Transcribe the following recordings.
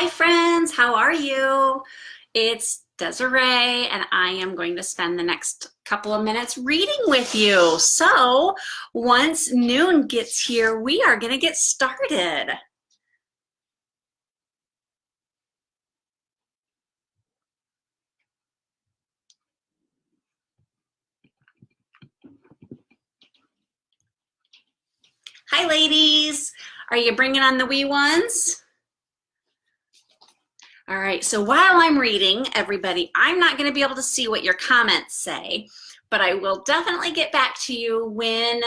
Hi friends, how are you? It's Desiree and I am going to spend the next couple of minutes reading with you. So once noon gets here, we are going to get started. Hi ladies, are you bringing on the wee ones? All right, so while I'm reading, everybody, I'm not going to be able to see what your comments say, but I will definitely get back to you when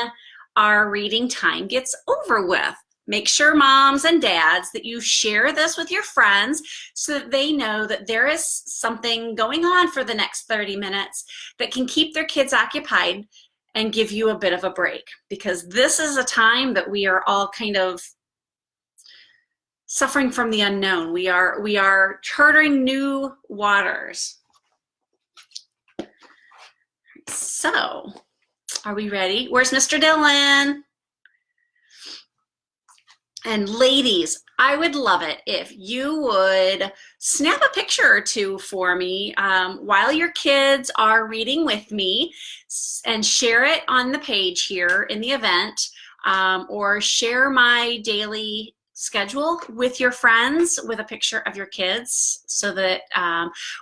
our reading time gets over with. Make sure, moms and dads, that you share this with your friends so that they know that there is something going on for the next 30 minutes that can keep their kids occupied and give you a bit of a break, because this is a time that we are all kind of suffering from the unknown. We are charting new waters. So, are we ready? Where's Mr. Dylan? And ladies, I would love it if you would snap a picture or two for me while your kids are reading with me and share it on the page here in the event, or share my daily schedule with your friends with a picture of your kids so that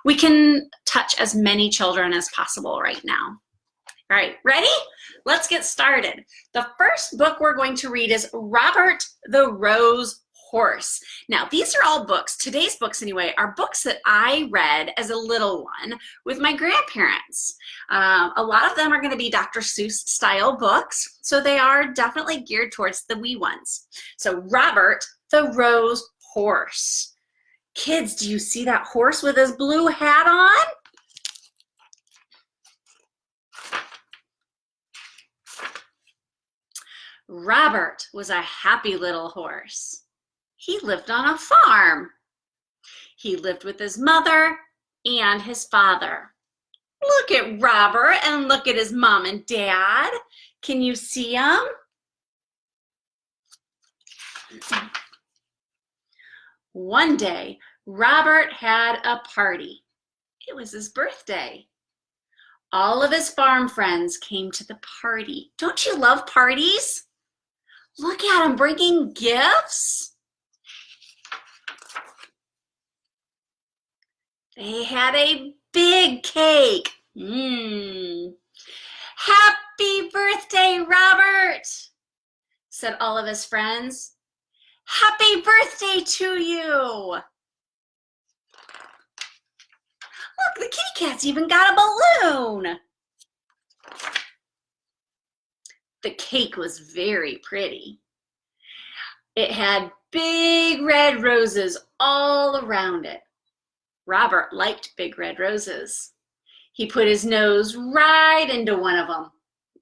we can touch as many children as possible right now. All right, ready? Let's get started. The first book we're going to read is Robert the Rose Horse. Now, these are all books, today's books anyway, are books that I read as a little one with my grandparents. A lot of them are going to be Dr. Seuss style books, so they are definitely geared towards the wee ones. So Robert the Rose Horse. Kids, do you see that horse with his blue hat on? Robert was a happy little horse. He lived on a farm. He lived with his mother and his father. Look at Robert and look at his mom and dad. Can you see them? One day, Robert had a party. It was his birthday. All of his farm friends came to the party. Don't you love parties? Look at him bringing gifts. They had a big cake. Happy birthday, Robert, said all of his friends. Happy birthday to you. Look, the kitty cat's even got a balloon. The cake was very pretty. It had big red roses all around it. Robert liked big red roses. He put his nose right into one of them,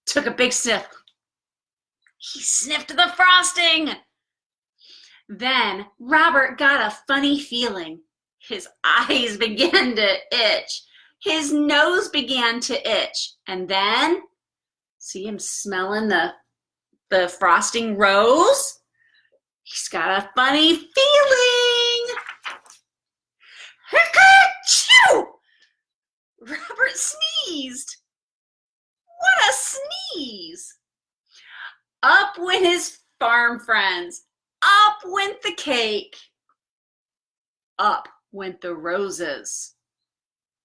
took a big sniff. He sniffed the frosting. Then Robert got a funny feeling. His eyes began to itch. His nose began to itch. And then, see him smelling the frosting rose? He's got a funny feeling. Achoo! Robert sneezed. What a sneeze! Up went his farm friends. Up went the cake. Up went the roses.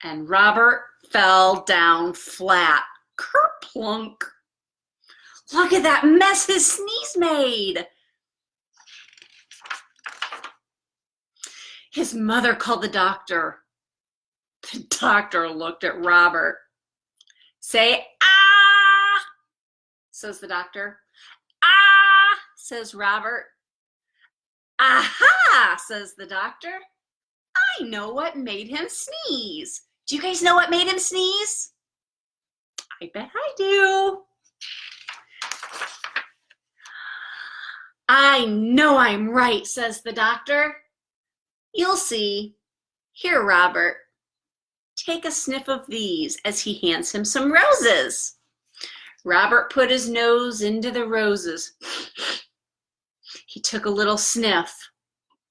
And Robert fell down flat. Kerplunk. Look at that mess his sneeze made. His mother called the doctor. The doctor looked at Robert. Say, ah, says the doctor. Ah, says Robert. Aha, says the doctor. I know what made him sneeze. Do you guys know what made him sneeze? I bet I do. I know I'm right, says the doctor. You'll see. Here, Robert, take a sniff of these, as he hands him some roses. Robert put his nose into the roses. He took a little sniff.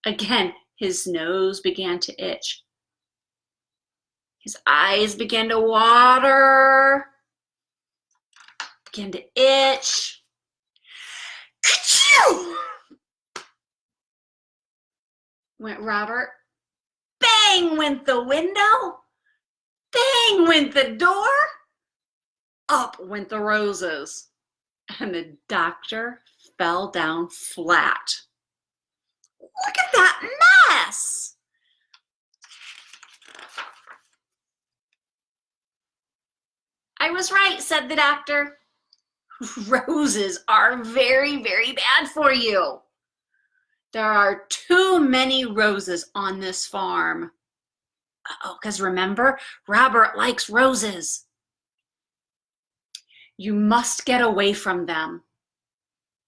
Again, His nose began to itch. His eyes began to water, began to itch. Ka-chew! Went Robert. Bang went the window. Bang went the door. Up went the roses. And the doctor fell down flat. Look at that mess. I was right, said the doctor. Roses are very, very bad for you. There are too many roses on this farm. Uh-oh, because remember, Robert likes roses. You must get away from them.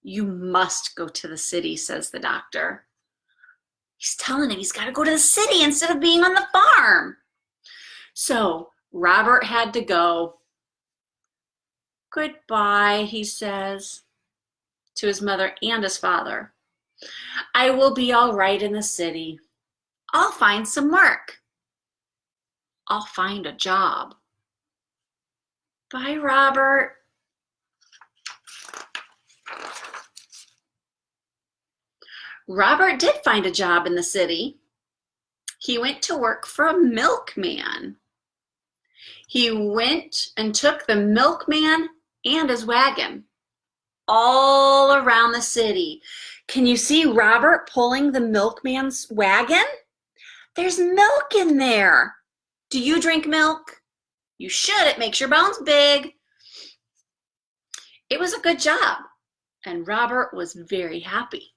You must go to the city, says the doctor. He's telling him he's got to go to the city instead of being on the farm. So Robert had to go. Goodbye, he says to his mother and his father. I will be all right in the city. I'll find some work. I'll find a job. Bye, Robert. Robert did find a job in the city. He went to work for a milkman. He went and took the milkman and his wagon all around the city. Can you see Robert pulling the milkman's wagon? There's milk in there. Do you drink milk? You should. It makes your bones big. It was a good job, and Robert was very happy.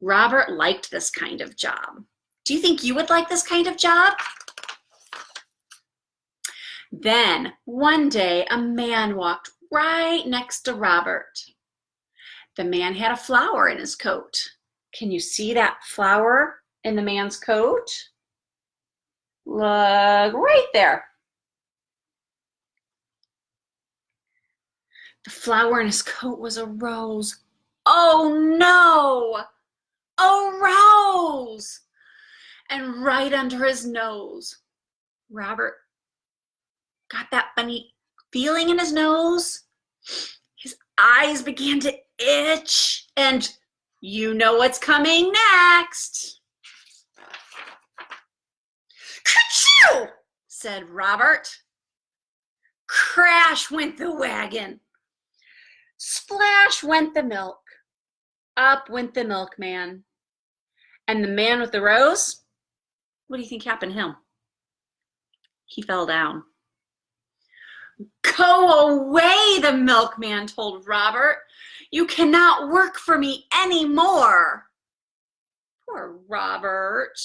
Robert liked this kind of job. Do you think you would like this kind of job? Then one day a man walked right next to Robert. The man had a flower in his coat. Can you see that flower in the man's coat? Look right there. The flower in his coat was a rose. Oh no! A rose! And right under his nose, Robert got that funny feeling in his nose. His eyes began to itch, and you know what's coming next. Ka-chew! Said Robert. Crash went the wagon. Splash went the milk. Up went the milkman. And the man with the rose, what do you think happened to him? He fell down. Go away, the milkman told Robert. You cannot work for me anymore. Poor Robert.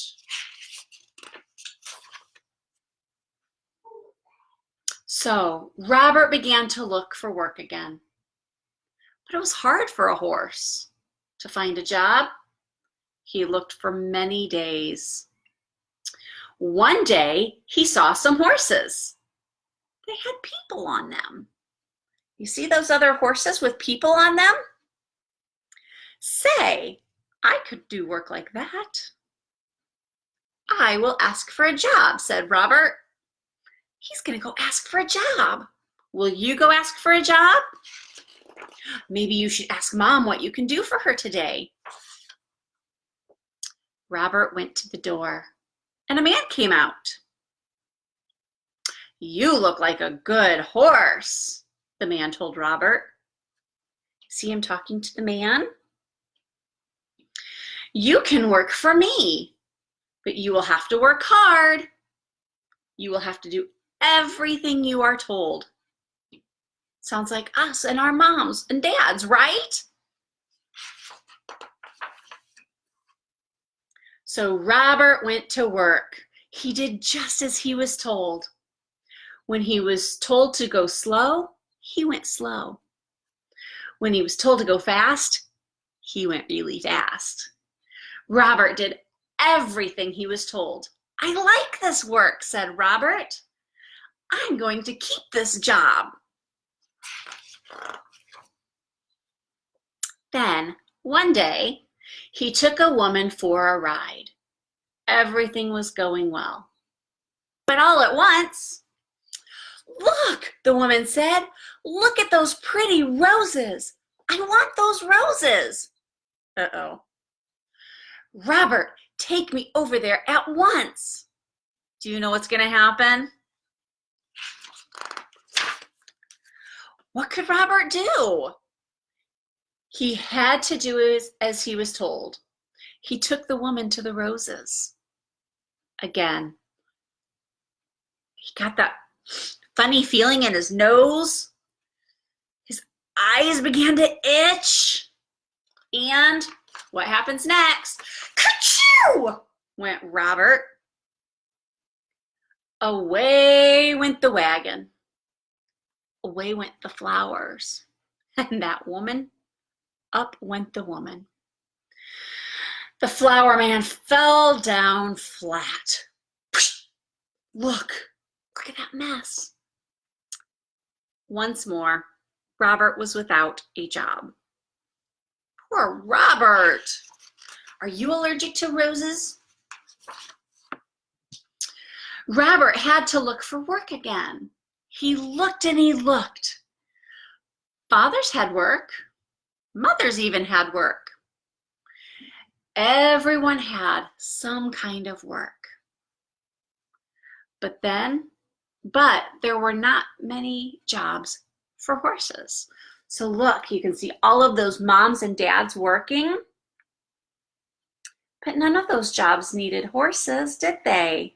So Robert began to look for work again. But it was hard for a horse to find a job. He looked for many days. One day, he saw some horses. They had people on them. You see those other horses with people on them? Say, I could do work like that. I will ask for a job, said Robert. He's going to go ask for a job. Will you go ask for a job? Maybe you should ask Mom what you can do for her today. Robert went to the door, and a man came out. You look like a good horse, the man told Robert. See him talking to the man? You can work for me, but you will have to work hard. You will have to do everything you are told. Sounds like us and our moms and dads, right? So Robert went to work. He did just as he was told. When he was told to go slow, he went slow. When he was told to go fast, he went really fast. Robert did everything he was told. I like this work, said Robert. I'm going to keep this job. Then, one day, he took a woman for a ride. Everything was going well. But all at once, "Look," the woman said, "look at those pretty roses. I want those roses." Uh-oh. "Robert, take me over there at once." Do you know what's going to happen? What could Robert do? He had to do as he was told. He took the woman to the roses. Again, he got that funny feeling in his nose. His eyes began to itch. And what happens next? Ka-chew! Went Robert. Away went the wagon. Away went the flowers. And that woman, up went the woman. The flower man fell down flat. Look at that mess. Once more, Robert was without a job. Poor Robert. Are you allergic to roses? Robert had to look for work again. He looked and he looked. Fathers had work. Mothers even had work. Everyone had some kind of work. But there were not many jobs for horses. So look, you can see all of those moms and dads working. But none of those jobs needed horses, did they?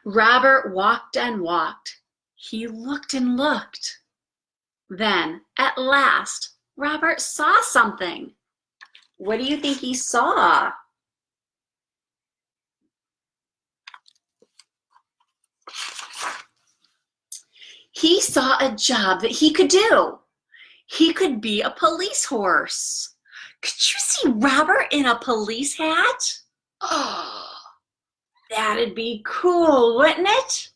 Robert walked and walked. He looked and looked. Then, at last, Robert saw something. What do you think he saw? He saw a job that he could do. He could be a police horse. Could you see Robert in a police hat? Oh, that'd be cool, wouldn't it?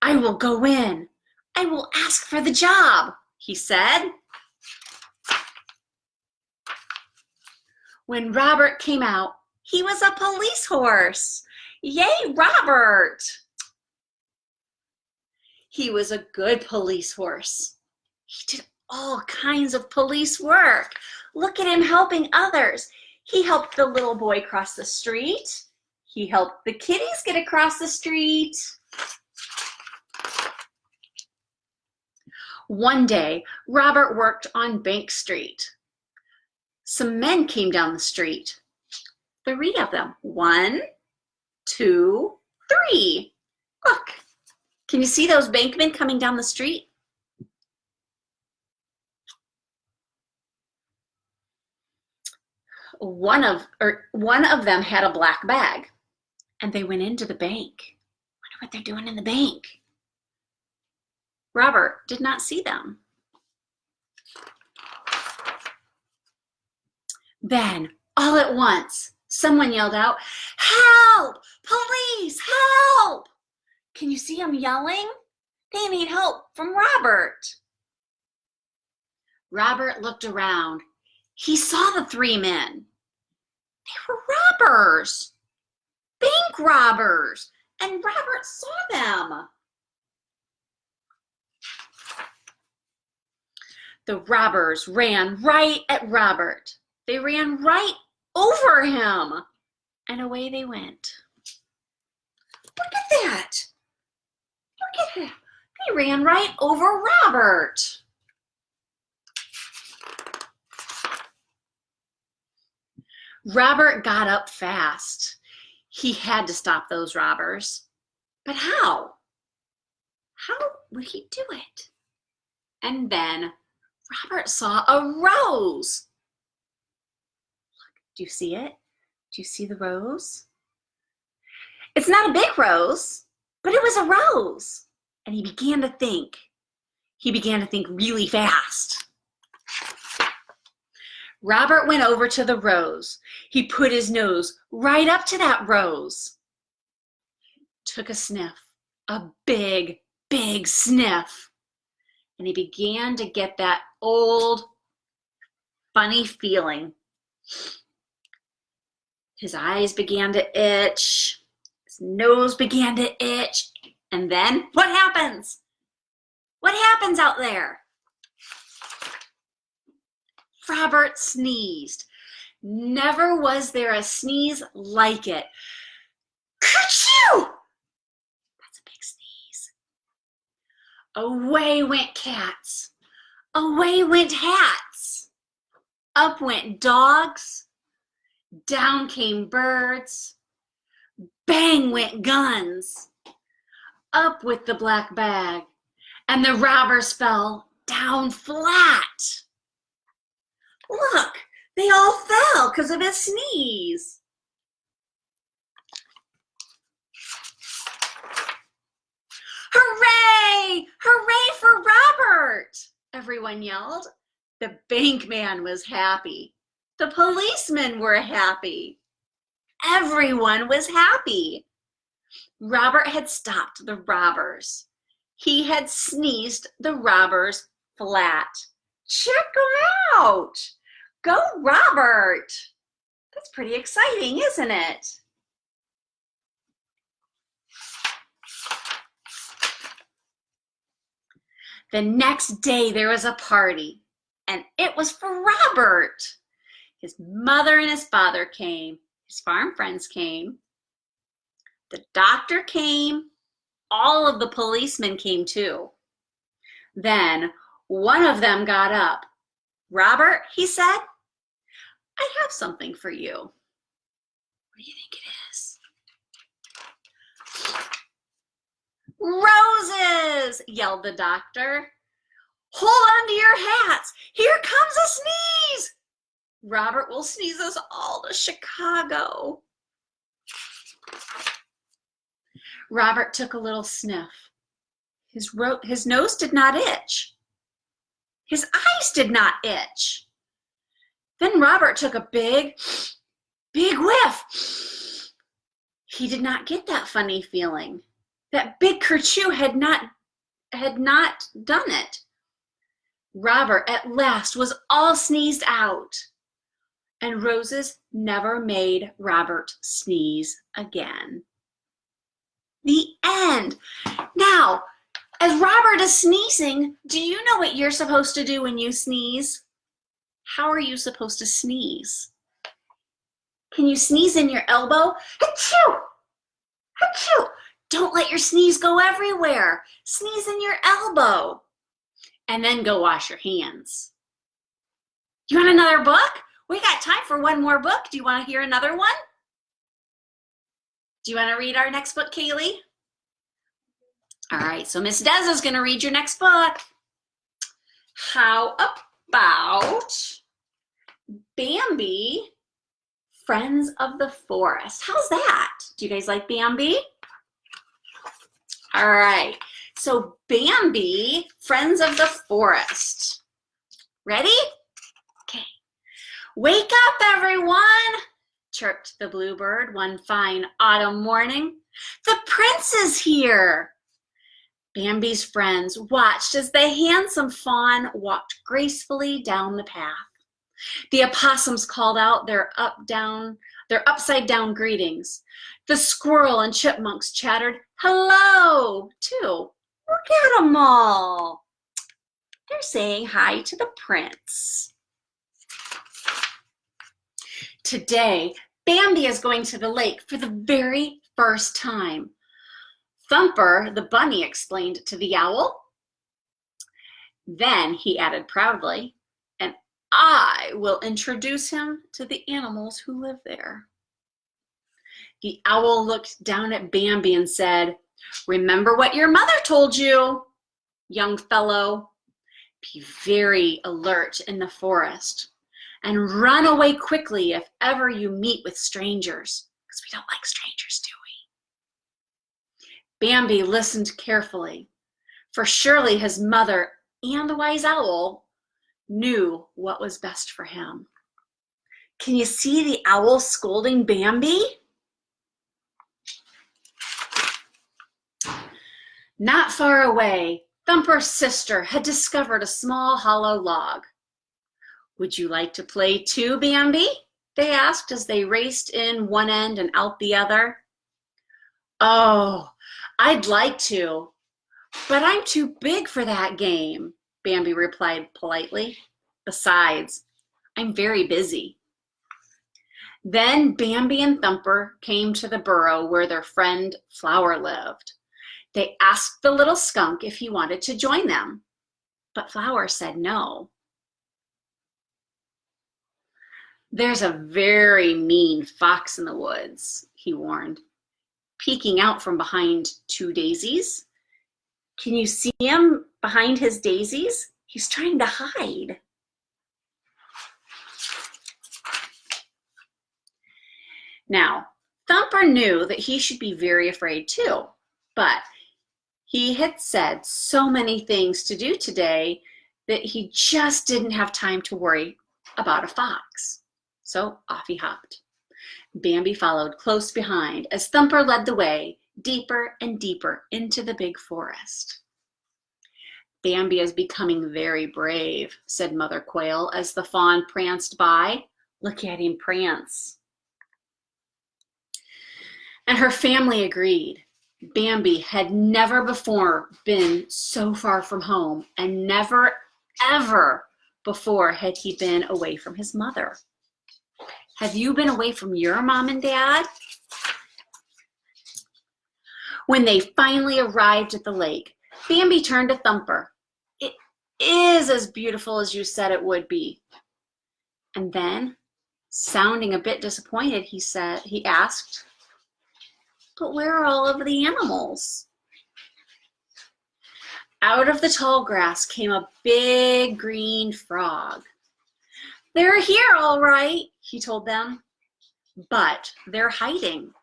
"I will go in. I will ask for the job," he said. When Robert came out, he was a police horse. Yay, Robert! He was a good police horse. He did all kinds of police work. Look at him helping others. He helped the little boy cross the street. He helped the kitties get across the street. One day, Robert worked on Bank Street. Some men came down the street. 3 of them. 1, 2, 3. Look, can you see those bankmen coming down the street? One of them had a black bag, and they went into the bank. Wonder what they're doing in the bank. Robert did not see them. Then, all at once, someone yelled out, "Help! Police, help!" Can you see them yelling? They need help from Robert. Robert looked around. He saw the 3 men. They were robbers, bank robbers, and Robert saw them. The robbers ran right at Robert. They ran right over him, and away they went. Look at that. Look at that. They ran right over Robert. Robert got up fast. He had to stop those robbers. But how? How would he do it? And then Robert saw a rose. Look, do you see it? Do you see the rose? It's not a big rose, but it was a rose. And he began to think. He began to think really fast. Robert went over to the rose. He put his nose right up to that rose. Took a sniff, a big, big sniff. And he began to get that old, funny feeling. His eyes began to itch. His nose began to itch. And then what happens? What happens out there? Robert sneezed. Never was there a sneeze like it. Kerchoo! That's a big sneeze. Away went cats. Away went hats. Up went dogs. Down came birds. Bang went guns. Up with the black bag. And the robbers fell down flat. Look, they all fell because of his sneeze. Hooray! Hooray for Robert! Everyone yelled. The bank man was happy. The policemen were happy. Everyone was happy. Robert had stopped the robbers. He had sneezed the robbers flat. Check him out. Go, Robert. That's pretty exciting, isn't it? The next day there was a party, and it was for Robert. His mother and his father came. His farm friends came. The doctor came. All of the policemen came too. Then one of them got up. Robert, he said, I have something for you. What do you think it is? Roses, yelled the doctor. Hold on to your hats. Here comes a sneeze. Robert will sneeze us all to Chicago. Robert took a little sniff. His nose did not itch. His eyes did not itch. Then Robert took a big whiff. He did not get that funny feeling. That big kerchoo had not done it. Robert at last was all sneezed out. And roses never made Robert sneeze again. The end. Now, as Robert is sneezing, do you know what you're supposed to do when you sneeze? How are you supposed to sneeze? Can you sneeze in your elbow? Achoo! Achoo! Don't let your sneeze go everywhere. Sneeze in your elbow. And then go wash your hands. You want another book? We got time for one more book. Do you want to hear another one? Do you want to read our next book, Kaley? All right, so Miss Des is going to read your next book. How about Bambi, Friends of the Forest? How's that? Do you guys like Bambi? All right, so Bambi, Friends of the Forest. Ready? Okay. Wake up, everyone, chirped the Bluebird one fine autumn morning. The prince is here. Bambi's friends watched as the handsome fawn walked gracefully down the path. The opossums called out their upside down greetings. The squirrel and chipmunks chattered hello too. Look at them all. They're saying hi to the prince. Today, Bambi is going to the lake for the very first time. Thumper, the bunny, explained to the owl. Then he added proudly, and I will introduce him to the animals who live there. The owl looked down at Bambi and said, remember what your mother told you, young fellow. Be very alert in the forest and run away quickly if ever you meet with strangers, because we don't like strangers, do we? Bambi listened carefully, for surely his mother and the wise owl knew what was best for him. Can you see the owl scolding Bambi? Not far away, Thumper's sister had discovered a small hollow log. Would you like to play too, Bambi? They asked as they raced in one end and out the other. Oh, I'd like to, but I'm too big for that game, Bambi replied politely. Besides, I'm very busy. Then Bambi and Thumper came to the burrow where their friend Flower lived. They asked the little skunk if he wanted to join them, but Flower said no. There's a very mean fox in the woods, he warned, peeking out from behind two daisies. Can you see him behind his daisies? He's trying to hide. Now, Thumper knew that he should be very afraid too, but he had said so many things to do today that he just didn't have time to worry about a fox. So off he hopped. Bambi followed close behind as Thumper led the way deeper and deeper into the big forest. Bambi is becoming very brave, said Mother Quail as the fawn pranced by. Look at him prance. And her family agreed. Bambi had never before been so far from home, and never, ever before had he been away from his mother. Have you been away from your mom and dad? When they finally arrived at the lake, Bambi turned to Thumper. It is as beautiful as you said it would be. And then, sounding a bit disappointed, he asked, but where are all of the animals? Out of the tall grass came a big green frog. They're here all right, he told them, but they're hiding.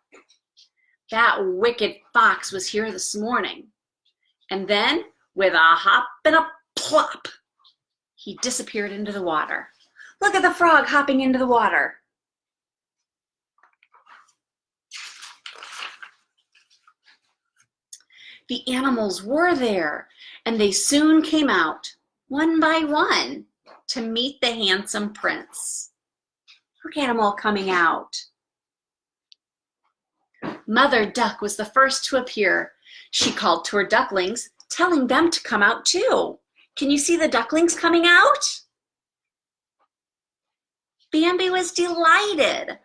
That wicked fox was here this morning. And then, with a hop and a plop, he disappeared into the water. Look at the frog hopping into the water. The animals were there, and they soon came out, one by one, to meet the handsome prince. Look at them all coming out. Mother Duck was the first to appear. She called to her ducklings, telling them to come out too. Can you see the ducklings coming out? Bambi was delighted.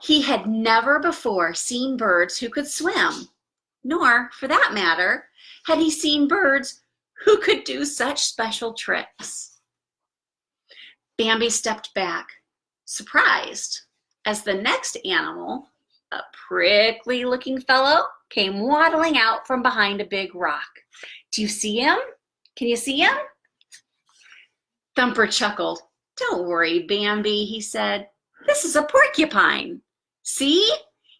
He had never before seen birds who could swim, nor, for that matter, had he seen birds who could do such special tricks. Bambi stepped back, surprised, as the next animal, a prickly-looking fellow, came waddling out from behind a big rock. Do you see him? Can you see him? Thumper chuckled. Don't worry, Bambi, he said. This is a porcupine. See?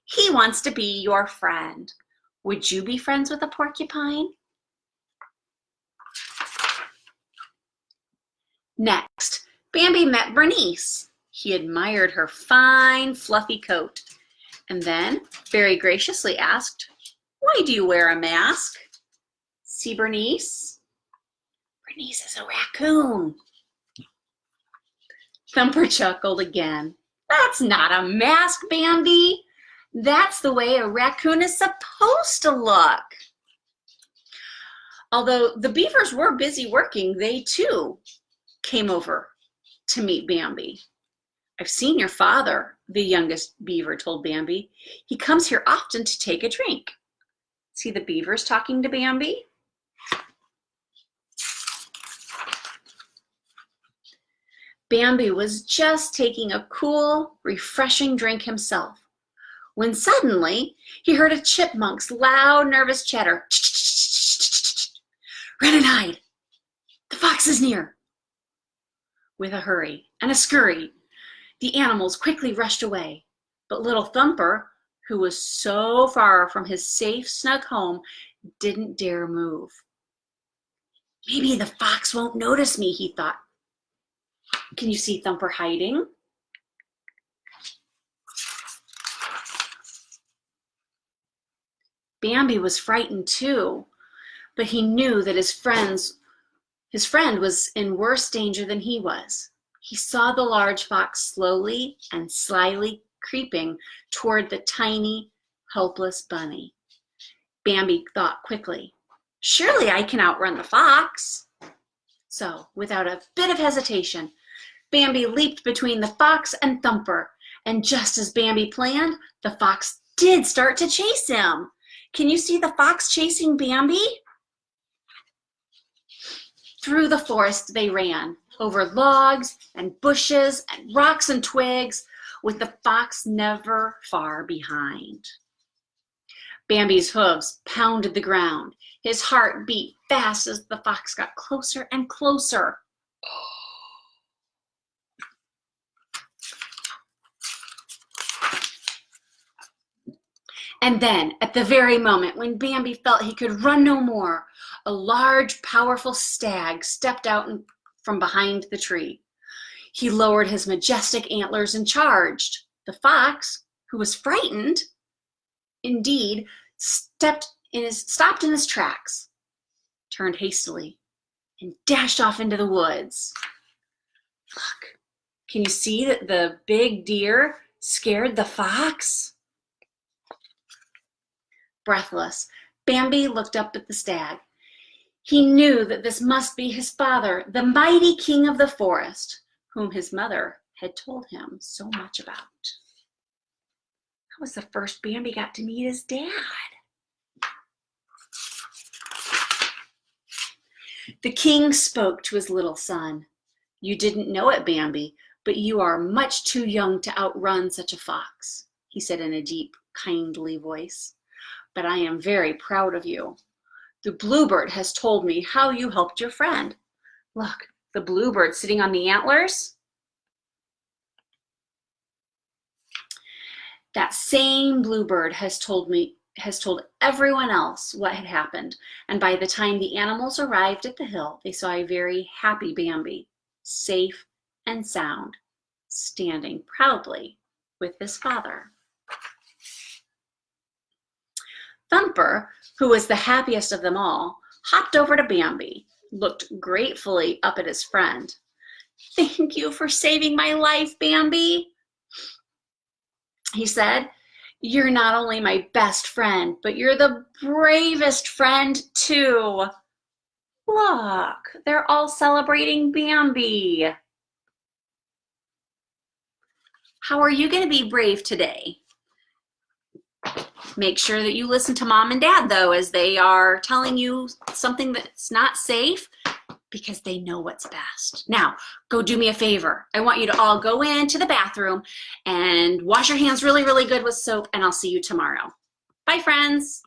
He wants to be your friend. Would you be friends with a porcupine? Next, Bambi met Bernice. He admired her fine, fluffy coat, and then very graciously asked, why do you wear a mask? See Bernice? Bernice is a raccoon. Thumper chuckled again. That's not a mask, Bambi. That's the way a raccoon is supposed to look. Although the beavers were busy working, they too came over to meet Bambi. I've seen your father, the youngest beaver told Bambi. He comes here often to take a drink. See the beavers talking to Bambi? Bambi was just taking a cool, refreshing drink himself, when suddenly he heard a chipmunk's loud, nervous chatter. Run and hide! The fox is near! With a hurry and a scurry, the animals quickly rushed away, but little Thumper, who was so far from his safe, snug home, didn't dare move. Maybe the fox won't notice me, he thought. Can you see Thumper hiding? Bambi was frightened too, but he knew that his friend was in worse danger than he was. he saw the large fox slowly and slyly creeping toward the tiny, helpless bunny. Bambi thought quickly, surely I can outrun the fox. So, without a bit of hesitation, Bambi leaped between the fox and Thumper, and just as Bambi planned, the fox did start to chase him. Can you see the fox chasing Bambi? Through the forest they ran, over logs and bushes and rocks and twigs, with the fox never far behind. Bambi's hooves pounded the ground. His heart beat fast as the fox got closer and closer. And then, at the very moment when Bambi felt he could run no more, a large, powerful stag stepped out from behind the tree. He lowered his majestic antlers and charged. The fox, who was frightened, indeed, stopped in his tracks, turned hastily, and dashed off into the woods. Look, can you see that the big deer scared the fox? Breathless, Bambi looked up at the stag. He knew that this must be his father, the mighty king of the forest, whom his mother had told him so much about. That was the first Bambi got to meet his dad. The king spoke to his little son. You didn't know it, Bambi, but you are much too young to outrun such a fox, he said in a deep, kindly voice. But I am very proud of you. The Bluebird has told me how you helped your friend. Look, the Bluebird sitting on the antlers. That same Bluebird has told everyone else what had happened, and by the time the animals arrived at the hill, they saw a very happy Bambi, safe and sound, standing proudly with his father. Thumper, who was the happiest of them all, hopped over to Bambi, looked gratefully up at his friend. Thank you for saving my life, Bambi, he said. You're not only my best friend, but you're the bravest friend too. Look, they're all celebrating Bambi. How are you going to be brave today? Make sure that you listen to mom and dad, though, as they are telling you something that's not safe, because they know what's best. Now, go do me a favor. I want you to all go into the bathroom and wash your hands really, really good with soap, and I'll see you tomorrow. Bye, friends.